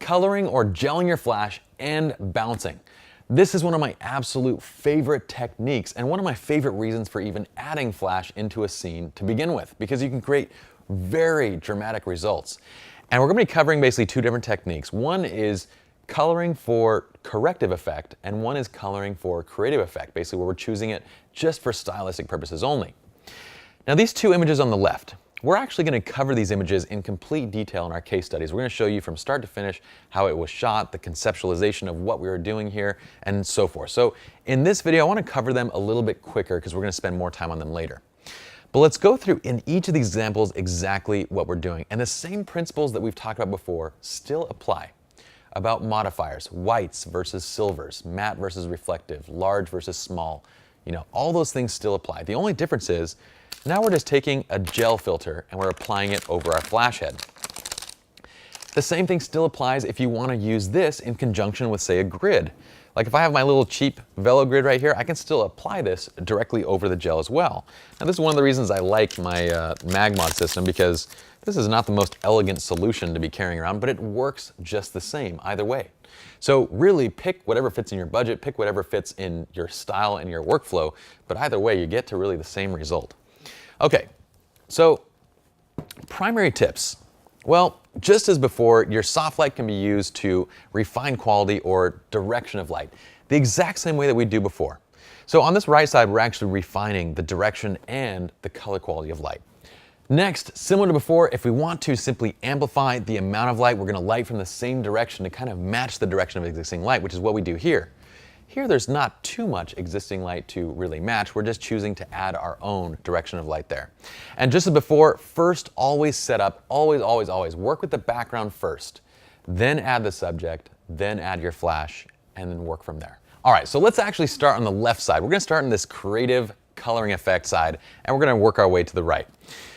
coloring or gelling your flash and bouncing. This is one of my absolute favorite techniques and one of my favorite reasons for even adding flash into a scene to begin with, because you can create very dramatic results. And we're going to be covering basically two different techniques. One is coloring for corrective effect, and one is coloring for creative effect, basically where we're choosing it just for stylistic purposes only. Now these two images on the left, we're actually going to cover these images in complete detail in our case studies. We're going to show you from start to finish how it was shot, the conceptualization of what we were doing here, and so forth. So in this video, I want to cover them a little bit quicker because we're going to spend more time on them later. But let's go through in each of these examples exactly what we're doing. And the same principles that we've talked about before still apply. About modifiers, whites versus silvers, matte versus reflective, large versus small. You know, all those things still apply. The only difference is now we're just taking a gel filter and we're applying it over our flash head. The same thing still applies if you want to use this in conjunction with, say, a grid. Like if I have my little cheap Velo grid right here, I can still apply this directly over the gel as well. Now this is one of the reasons I like my Magmod system, because this is not the most elegant solution to be carrying around, but it works just the same either way. So really pick whatever fits in your budget, pick whatever fits in your style and your workflow, but either way you get to really the same result. Okay, so primary tips. Well, just as before, your soft light can be used to refine quality or direction of light, the exact same way that we do before. So on this right side, we're actually refining the direction and the color quality of light. Next, similar to before, if we want to simply amplify the amount of light, we're going to light from the same direction to kind of match the direction of existing light, which is what we do here. Here there's not too much existing light to really match. We're just choosing to add our own direction of light there. And just as before, first always set up, always work with the background first, then add the subject, then add your flash, and then work from there. All right, so let's actually start on the left side. We're going to start in this creative coloring effect side, and we're going to work our way to the right.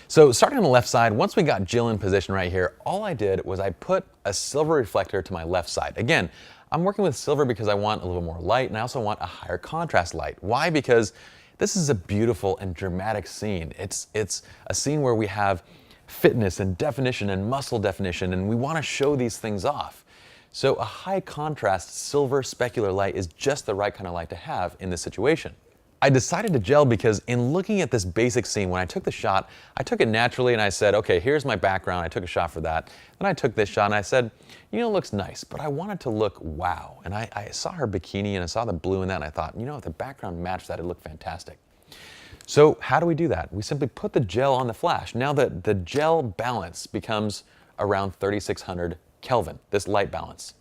So starting on the left side, once we got Jill in position right here, all I did was I put a silver reflector to my left side. Again, I'm working with silver because I want a little more light, and I also want a higher contrast light. Why? Because this is a beautiful and dramatic scene. It's a scene where we have fitness and definition and muscle definition, and we want to show these things off. So a high contrast silver specular light is just the right kind of light to have in this situation. I decided to gel because in looking at this basic scene, when I took the shot, I took it naturally and I said, okay, here's my background. I took a shot for that. Then I took this shot and I said, you know, it looks nice, but I want it to look wow. And I saw her bikini and I saw the blue in that and I thought, you know, if the background matched that, it'd look fantastic. So how do we do that? We simply put the gel on the flash. Now the gel balance becomes around 3600 Kelvin, this light balance.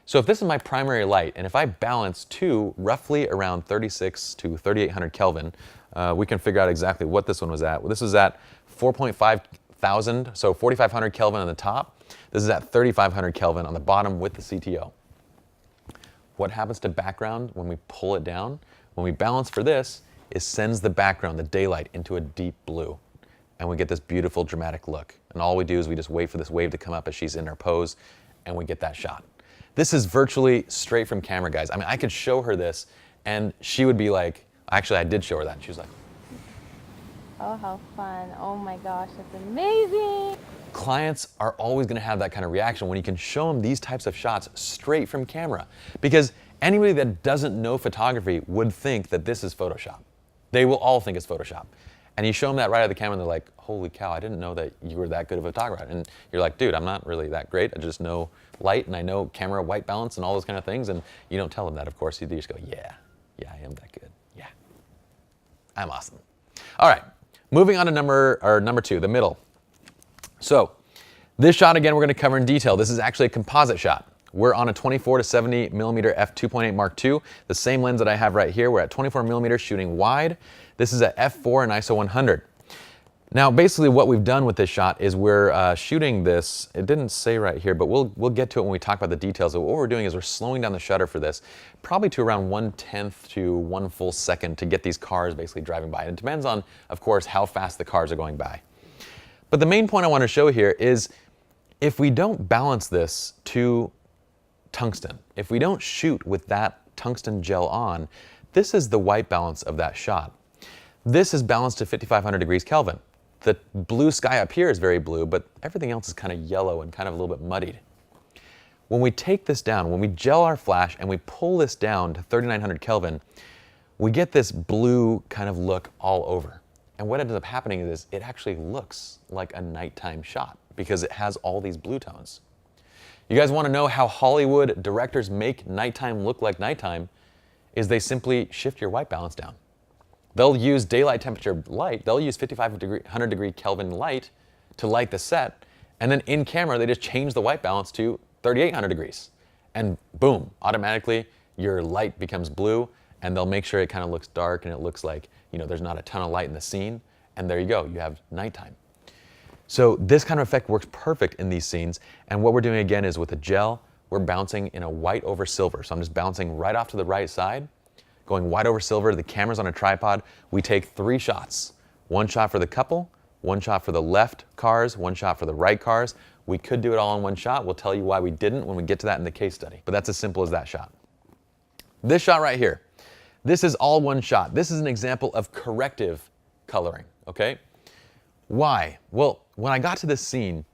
So if this is my primary light, and if I balance to roughly around 36 to 3800 Kelvin, we can figure out exactly what this one was at. Well, this was at 4.5 thousand, so 4500 Kelvin on the top. This is at 3500 Kelvin on the bottom with the CTO. What happens to background when we pull it down? When we balance for this, it sends the background, the daylight, into a deep blue. And we get this beautiful dramatic look. And all we do is we just wait for this wave to come up as she's in her pose, and we get that shot. This is virtually straight from camera, guys. I mean, I could show her this and she would be like, actually I did show her that. And she was like, oh, how fun. Oh my gosh, that's amazing. Clients are always gonna have that kind of reaction when you can show them these types of shots straight from camera, because anybody that doesn't know photography would think that this is Photoshop. They will all think it's Photoshop. And you show them that right out of the camera and they're like, holy cow, I didn't know that you were that good of a photographer. And you're like, dude, I'm not really that great. I just know light and I know camera white balance and all those kind of things. And you don't tell them that, of course. You just go, yeah, I am that good. Yeah, I'm awesome. All right, moving on to number two, the middle. So this shot, again, we're going to cover in detail. This is actually a composite shot. We're on a 24 to 70 millimeter f2.8 Mark II, the same lens that I have right here. We're at 24 millimeters shooting wide. This is at f4 and ISO 100. Now, basically what we've done with this shot is we're shooting this, it didn't say right here, but we'll get to it when we talk about the details. So what we're doing is we're slowing down the shutter for this, probably to around 1/10 to 1 full second to get these cars basically driving by. And it depends on, of course, how fast the cars are going by. But the main point I want to show here is if we don't balance this to tungsten, if we don't shoot with that tungsten gel on, this is the white balance of that shot. This is balanced to 5500 degrees Kelvin. The blue sky up here is very blue, but everything else is kind of yellow and kind of a little bit muddied. When we take this down, when we gel our flash and we pull this down to 3900 Kelvin, we get this blue kind of look all over. And what ends up happening is it actually looks like a nighttime shot because it has all these blue tones. You guys want to know how Hollywood directors make nighttime look like nighttime? Is they simply shift your white balance down. They'll use daylight temperature light, they'll use 100 degree Kelvin light to light the set, and then in camera they just change the white balance to 3800 degrees. And boom, automatically your light becomes blue, and they'll make sure it kind of looks dark and it looks like, you know, there's not a ton of light in the scene, and there you go, you have nighttime. So this kind of effect works perfect in these scenes, and what we're doing again is with a gel, we're bouncing in a white over silver. So I'm just bouncing right off to the right side, going white over silver, the camera's on a tripod. We take 3 shots. 1 shot for the couple, 1 shot for the left cars, 1 shot for the right cars. We could do it all in 1 shot. We'll tell you why we didn't when we get to that in the case study, but that's as simple as that shot. This shot right here, this is all 1 shot. This is an example of corrective coloring, okay? Why? Well, when I got to this scene,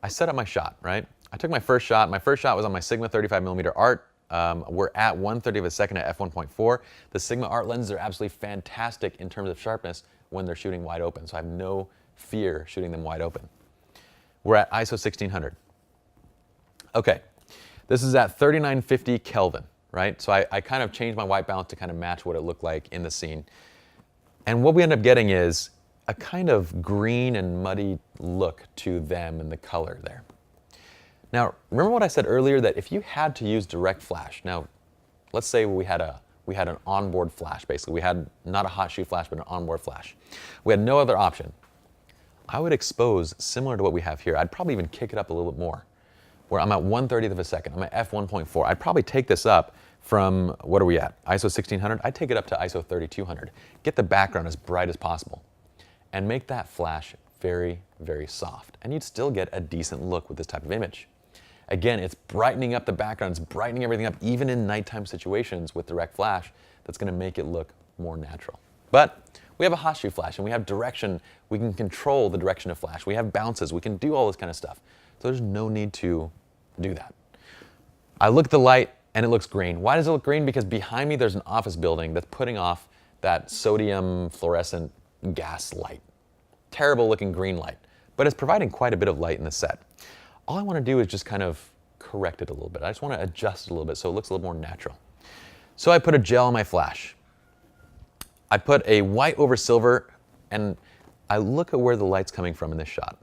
I set up my shot, right? I took my first shot. My first shot was on my Sigma 35mm Art. We're at 1/30 of a second at f1.4. The Sigma Art lenses are absolutely fantastic in terms of sharpness when they're shooting wide open, so I have no fear shooting them wide open. We're at ISO 1600. Okay, this is at 3950 Kelvin, right? So I kind of changed my white balance to kind of match what it looked like in the scene. And what we end up getting is a kind of green and muddy look to them and the color there. Now, remember what I said earlier, that if you had to use direct flash, now let's say we had an onboard flash, basically. We had not a hot shoe flash, but an onboard flash. We had no other option. I would expose similar to what we have here. I'd probably even kick it up a little bit more, where I'm at 1/30 of a second. I'm at f1.4. I'd probably take this up from, what are we at? ISO 1600? I'd take it up to ISO 3200. Get the background as bright as possible and make that flash very, very soft. And you'd still get a decent look with this type of image. Again, it's brightening up the background, it's brightening everything up, even in nighttime situations with direct flash, that's gonna make it look more natural. But we have a hot shoe flash and we have direction, we can control the direction of flash, we have bounces, we can do all this kind of stuff. So there's no need to do that. I look at the light and it looks green. Why does it look green? Because behind me there's an office building that's putting off that sodium fluorescent gas light. Terrible looking green light, but it's providing quite a bit of light in the set. All I want to do is just kind of correct it a little bit. I just want to adjust it a little bit so it looks a little more natural. So I put a gel on my flash. I put a white over silver, and I look at where the light's coming from in this shot.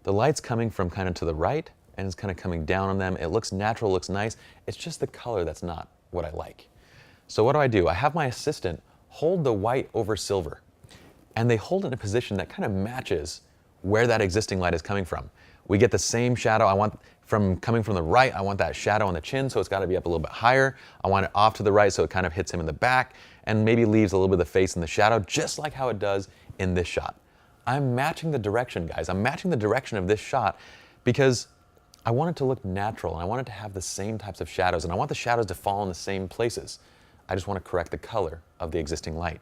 The light's coming from kind of to the right, and it's kind of coming down on them. It looks natural, looks nice. It's just the color that's not what I like. So what do? I have my assistant hold the white over silver, and they hold it in a position that kind of matches where that existing light is coming from. We get the same shadow. I want coming from the right, I want that shadow on the chin, so it's got to be up a little bit higher. I want it off to the right so it kind of hits him in the back and maybe leaves a little bit of the face in the shadow, just like how it does in this shot. I'm matching the direction, guys. I'm matching the direction of this shot because I want it to look natural and I want it to have the same types of shadows, and I want the shadows to fall in the same places. I just want to correct the color of the existing light.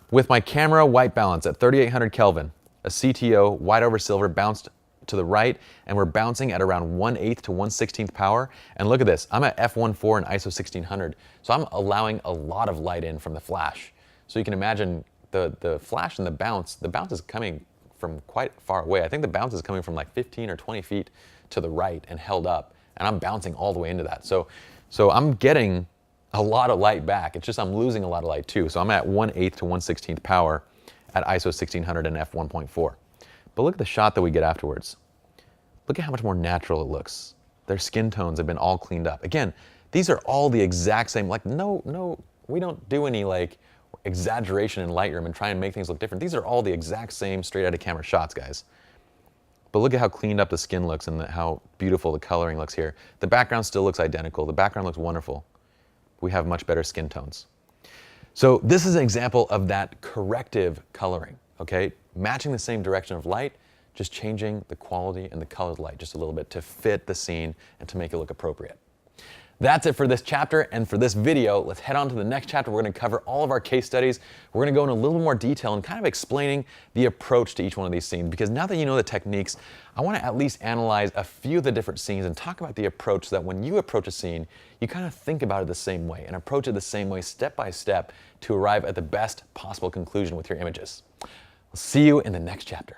With my camera white balance at 3800 Kelvin, a CTO white over silver bounced to the right, and we're bouncing at around 1/8 to 1/16 power. And look at this, I'm at f1.4 and ISO 1600, so I'm allowing a lot of light in from the flash. So you can imagine the flash and the bounce is coming from quite far away. I think the bounce is coming from like 15 or 20 feet to the right and held up, and I'm bouncing all the way into that. So I'm getting a lot of light back. It's just I'm losing a lot of light too. So I'm at 1/8 to 1/16 power at ISO 1600 and f1.4. But look at the shot that we get afterwards. Look at how much more natural it looks. Their skin tones have been all cleaned up. Again, these are all the exact same, like no, we don't do any like exaggeration in Lightroom and try and make things look different. These are all the exact same straight out of camera shots, guys. But look at how cleaned up the skin looks and how beautiful the coloring looks here. The background still looks identical. The background looks wonderful. We have much better skin tones. So this is an example of that corrective coloring, okay? Matching the same direction of light, just changing the quality and the color of light just a little bit to fit the scene and to make it look appropriate. That's it for this chapter and for this video. Let's head on to the next chapter. We're going to cover all of our case studies. We're going to go in a little more detail and kind of explaining the approach to each one of these scenes, because now that you know the techniques, I want to at least analyze a few of the different scenes and talk about the approach so that when you approach a scene, you kind of think about it the same way and approach it the same way step by step to arrive at the best possible conclusion with your images. We'll see you in the next chapter.